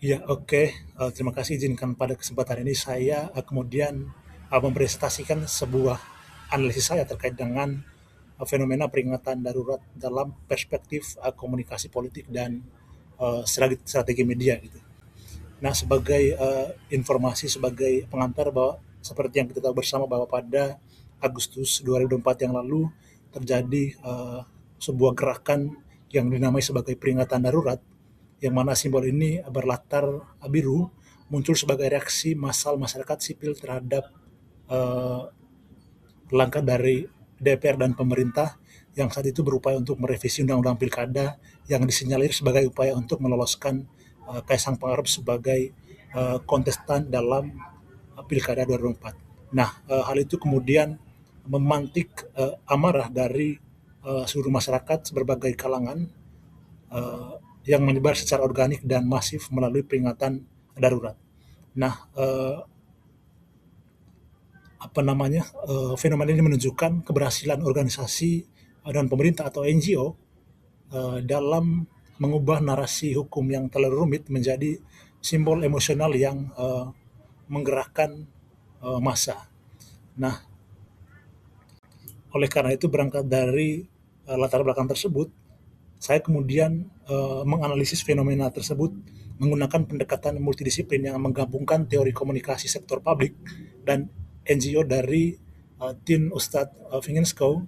Iya, oke. Terima kasih izinkan pada kesempatan ini saya kemudian mempresentasikan sebuah analisis saya terkait dengan fenomena peringatan darurat dalam perspektif komunikasi politik dan strategi media gitu. Nah, sebagai informasi sebagai pengantar bahwa seperti yang kita tahu bersama bahwa pada Agustus 2024 yang lalu terjadi sebuah gerakan yang dinamai sebagai peringatan darurat, yang mana simbol ini berlatar biru muncul sebagai reaksi massal masyarakat sipil terhadap eh, langkah dari DPR dan pemerintah yang saat itu berupaya untuk merevisi Undang-Undang Pilkada yang disinyalir sebagai upaya untuk meloloskan Kaisang Pangarep sebagai kontestan dalam Pilkada 2004. Nah, hal itu kemudian memantik amarah dari seluruh masyarakat berbagai kalangan eh, yang menyebar secara organik dan masif melalui peringatan darurat. Nah, fenomena ini menunjukkan keberhasilan organisasi dan pemerintah atau NGO dalam mengubah narasi hukum yang terlalu rumit menjadi simbol emosional yang menggerakkan massa. Nah, oleh karena itu berangkat dari latar belakang tersebut, saya kemudian menganalisis fenomena tersebut menggunakan pendekatan multidisiplin yang menggabungkan teori komunikasi sektor publik dan NGO dari Tin Ustadz Vingenskow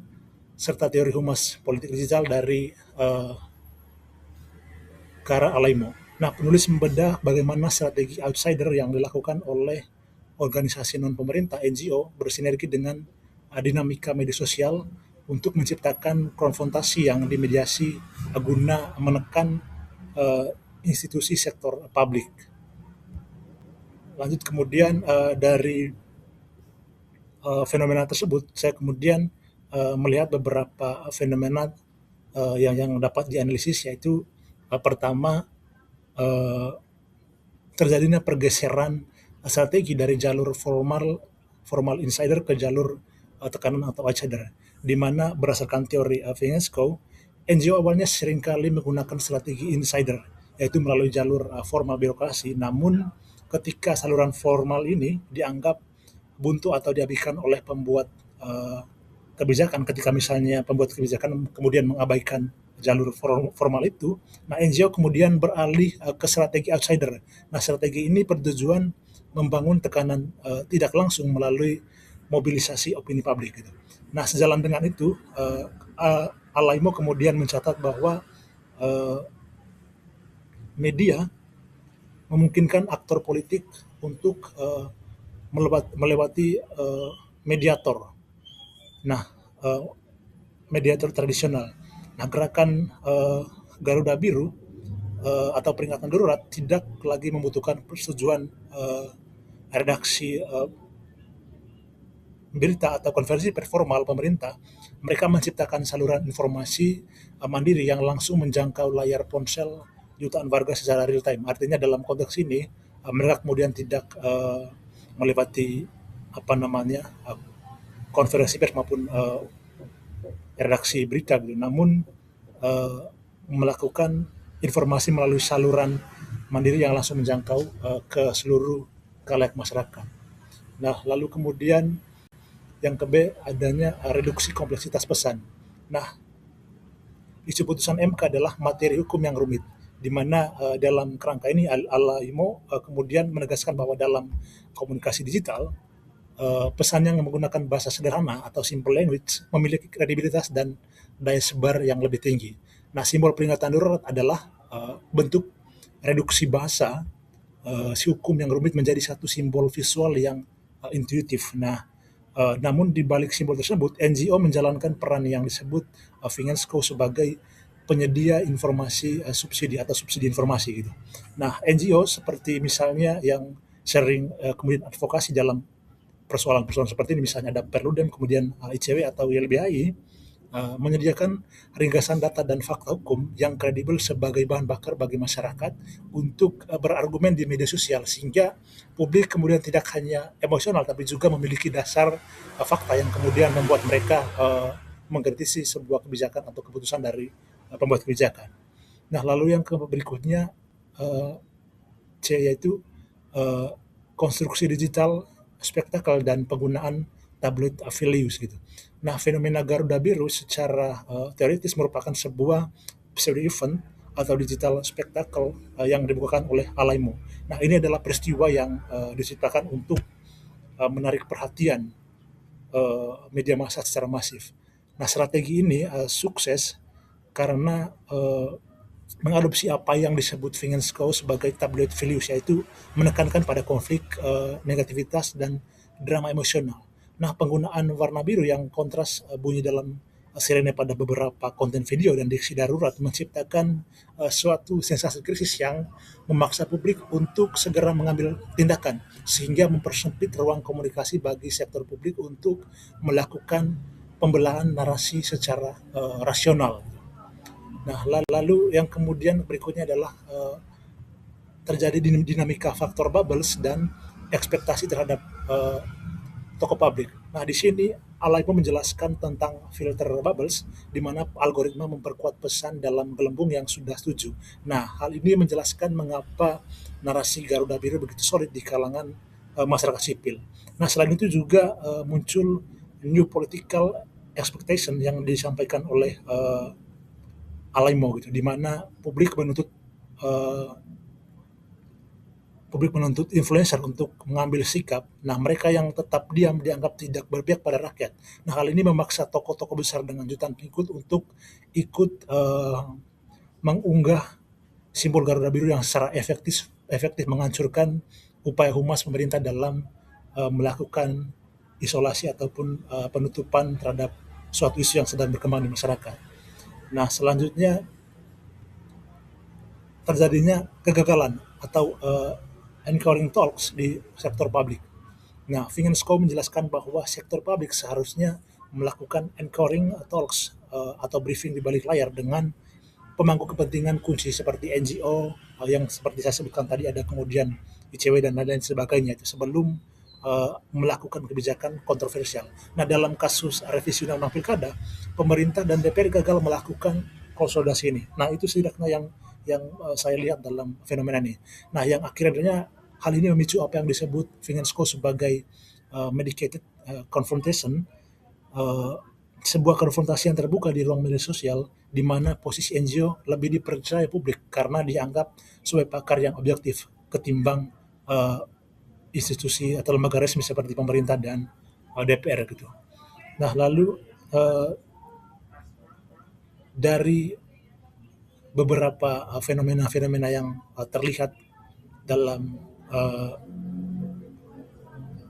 serta teori humas politik digital dari Kara Alaimo. Nah, penulis membedah bagaimana strategi outsider yang dilakukan oleh organisasi non-pemerintah (NGO) bersinergi dengan dinamika media sosial untuk menciptakan konfrontasi yang dimediasi guna menekan institusi sektor publik. Lanjut kemudian dari fenomena tersebut, saya kemudian melihat beberapa fenomena yang dapat dianalisis, yaitu pertama, eh, terjadinya pergeseran strategi dari jalur formal insider ke jalur tekanan atau outsider, di mana berdasarkan teori Vingesco, NGO awalnya seringkali menggunakan strategi insider, yaitu melalui jalur formal birokrasi. Namun ketika saluran formal ini dianggap buntu atau diabaikan oleh pembuat kebijakan, ketika misalnya pembuat kebijakan kemudian mengabaikan jalur formal itu, nah NGO kemudian beralih ke strategi outsider. Nah, strategi ini bertujuan membangun tekanan tidak langsung melalui mobilisasi opini publik gitu. Nah, sejalan dengan itu, Alaimo kemudian mencatat bahwa uh, media memungkinkan aktor politik untuk melewati mediator. Nah, uh, mediator tradisional. Nah, gerakan Garuda Biru atau peringatan darurat tidak lagi membutuhkan persetujuan redaksi berita atau konversi performal pemerintah. Mereka menciptakan saluran informasi mandiri yang langsung menjangkau layar ponsel jutaan warga secara real time. Artinya dalam konteks ini mereka kemudian tidak melewati konferensi pers maupun redaksi berita gitu. Namun melakukan informasi melalui saluran mandiri yang langsung menjangkau ke seluruh kalayak masyarakat. Nah, lalu kemudian yang ke adanya reduksi kompleksitas pesan. Nah, isu putusan MK adalah materi hukum yang rumit, di mana dalam kerangka ini Alaimo kemudian menegaskan bahwa dalam komunikasi digital, pesan yang menggunakan bahasa sederhana atau simple language memiliki kredibilitas dan daya sebar yang lebih tinggi. Nah, simbol peringatan darurat adalah bentuk reduksi bahasa si hukum yang rumit menjadi satu simbol visual yang intuitif. Nah, namun di balik simbol tersebut, NGO menjalankan peran yang disebut Vingensko sebagai penyedia informasi subsidi atau subsidi informasi gitu. Nah, NGO seperti misalnya yang sering kemudian advokasi dalam persoalan-persoalan seperti ini, misalnya ada Perludem, kemudian ICW atau YLBHI, menyediakan ringkasan data dan fakta hukum yang kredibel sebagai bahan bakar bagi masyarakat untuk berargumen di media sosial, sehingga publik kemudian tidak hanya emosional tapi juga memiliki dasar fakta yang kemudian membuat mereka mengkritisi sebuah kebijakan atau keputusan dari pembuat kebijakan. Nah, lalu yang berikutnya, C yaitu eh, konstruksi digital spektakel dan penggunaan tabloid affilius gitu. Nah, fenomena Garuda Biru secara teoritis merupakan sebuah pseudo event atau digital spektakel yang dibukakan oleh Alaimo. Nah, ini adalah peristiwa yang diciptakan untuk menarik perhatian media massa secara masif. Nah, strategi ini sukses karena mengadopsi apa yang disebut Vingenskow sebagai tabloid values, yaitu menekankan pada konflik, negativitas, dan drama emosional. Nah, penggunaan warna biru yang kontras bunyi dalam sirene pada beberapa konten video dan diksi darurat menciptakan suatu sensasi krisis yang memaksa publik untuk segera mengambil tindakan, sehingga mempersempit ruang komunikasi bagi sektor publik untuk melakukan pembelaan narasi secara rasional. Nah, lalu yang kemudian berikutnya adalah terjadi dinamika faktor bubbles dan ekspektasi terhadap tokoh publik. Nah, di sini Alaipo menjelaskan tentang filter bubbles, di mana algoritma memperkuat pesan dalam gelembung yang sudah setuju. Nah, hal ini menjelaskan mengapa narasi Garuda Biru begitu solid di kalangan masyarakat sipil. Nah, selain itu juga muncul new political expectation yang disampaikan oleh Alaimo gitu, di mana uh, publik menuntut influencer untuk mengambil sikap. Nah, mereka yang tetap diam dianggap tidak berpihak pada rakyat. Nah, hal ini memaksa tokoh-tokoh besar dengan jutaan pengikut untuk ikut mengunggah simbol Garuda Biru yang secara efektif menghancurkan upaya humas pemerintah dalam melakukan isolasi ataupun penutupan terhadap suatu isu yang sedang berkembang di masyarakat. Nah, selanjutnya terjadinya kegagalan atau anchoring talks di sektor publik. Nah, Vingenskow menjelaskan bahwa sektor publik seharusnya melakukan anchoring talks atau briefing di balik layar dengan pemangku kepentingan kunci seperti NGO yang seperti saya sebutkan tadi, ada kemudian ICW dan lain-lain sebagainya itu sebelum melakukan kebijakan kontroversial. Nah, dalam kasus revisi Undang-Undang Pilkada, pemerintah dan DPR gagal melakukan konsolidasi ini. Nah, itu setidaknya yang saya lihat dalam fenomena ini. Nah, yang akhirnya hal ini memicu apa yang disebut Vingenskow sebagai mediated confrontation, uh, sebuah konfrontasi yang terbuka di ruang media sosial, di mana posisi NGO lebih dipercaya publik karena dianggap sebagai pakar yang objektif ketimbang institusi atau lembaga resmi seperti pemerintah dan DPR gitu. Nah, lalu dari beberapa fenomena-fenomena yang terlihat dalam uh,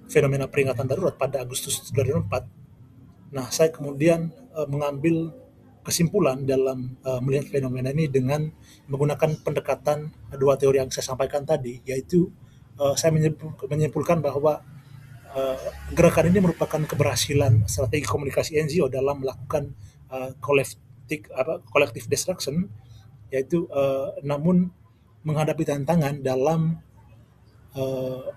fenomena peringatan darurat pada Agustus 2004. Nah, saya kemudian mengambil kesimpulan dalam melihat fenomena ini dengan menggunakan pendekatan dua teori yang saya sampaikan tadi, yaitu saya menyimpulkan bahwa gerakan ini merupakan keberhasilan strategi komunikasi NGO dalam melakukan collective destruction, yaitu namun menghadapi tantangan uh,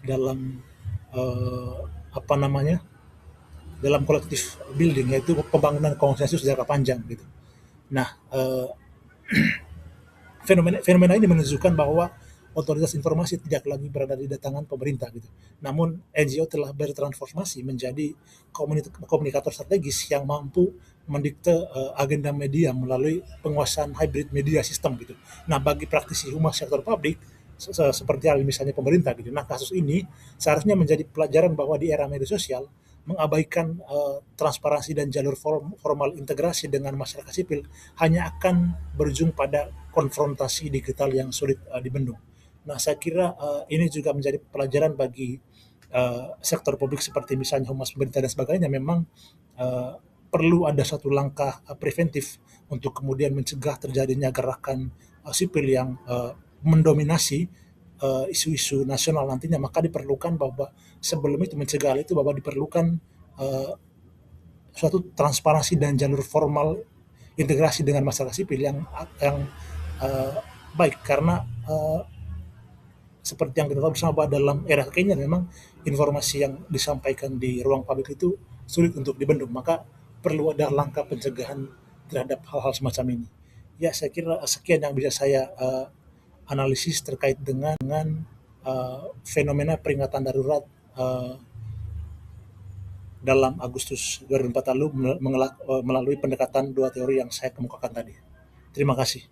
dalam uh, apa namanya dalam kolektif building, yaitu pembangunan konsensus jangka panjang gitu. Nah, fenomena ini menunjukkan bahwa otoritas informasi tidak lagi berada di tangan pemerintah gitu. Namun NGO telah bertransformasi menjadi komunikator strategis yang mampu mendikte agenda media melalui penguasaan hybrid media sistem gitu. Nah, bagi praktisi humas sektor publik seperti hal misalnya pemerintah gitu. Nah, kasus ini seharusnya menjadi pelajaran bahwa di era media sosial mengabaikan transparansi dan jalur formal integrasi dengan masyarakat sipil hanya akan berujung pada konfrontasi digital yang sulit dibendung. Nah, saya kira ini juga menjadi pelajaran bagi sektor publik seperti misalnya humas pemerintah dan sebagainya. Memang perlu ada satu langkah preventif untuk kemudian mencegah terjadinya gerakan sipil yang mendominasi isu-isu nasional nantinya. Maka diperlukan bahwa sebelum itu mencegah itu bahwa diperlukan uh, suatu transparansi dan jalur formal integrasi dengan masyarakat sipil yang uh, baik, karena seperti yang kita tahu bersama bahwa dalam era kekinian memang informasi yang disampaikan di ruang publik itu sulit untuk dibendung, maka perlu ada langkah pencegahan terhadap hal-hal semacam ini. Ya, saya kira sekian yang bisa saya analisis terkait dengan fenomena peringatan darurat dalam Agustus 2004 lalu melalui pendekatan dua teori yang saya kemukakan tadi. Terima kasih.